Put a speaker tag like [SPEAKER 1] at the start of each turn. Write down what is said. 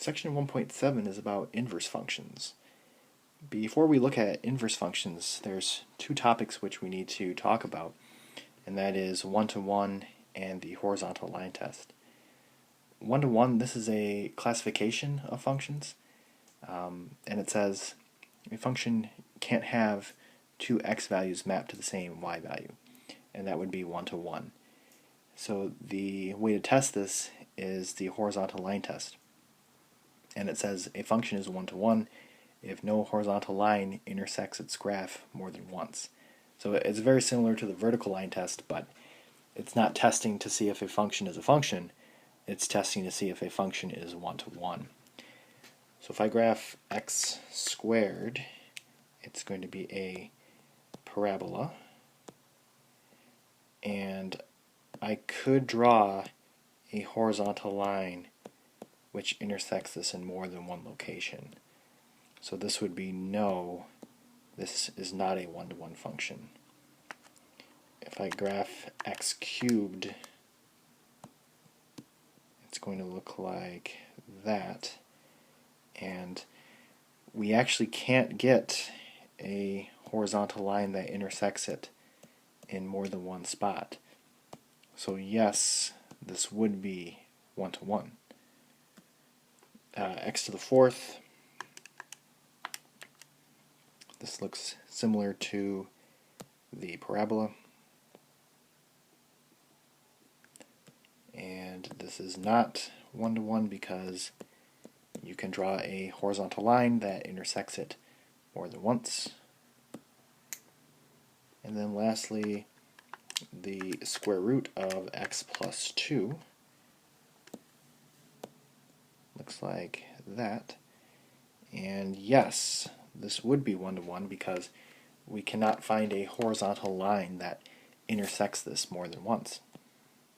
[SPEAKER 1] Section 1.7 is about inverse functions. Before we look at inverse functions, there's two topics which we need to talk about, and that is one-to-one and the horizontal line test. One-to-one, this is a classification of functions, and it says a function can't have two x values mapped to the same y value, and that would be one-to-one. So the way to test this is the horizontal line test. And it says a function is one-to-one if no horizontal line intersects its graph more than once. So it's very similar to the vertical line test, but it's not testing to see if a function is a function, it's testing to see if a function is one-to-one. So if I graph x squared, it's going to be a parabola, and I could draw a horizontal line which intersects this in more than one location. So this would be no, this is not a one-to-one function. If I graph x cubed, it's going to look like that, and we actually can't get a horizontal line that intersects it in more than one spot. So yes, this would be one-to-one. X to the fourth, this looks similar to the parabola, and this is not one-to-one because you can draw a horizontal line that intersects it more than once. And then lastly, the square root of x plus 2 looks like that. And yes, this would be one-to-one because we cannot find a horizontal line that intersects this more than once.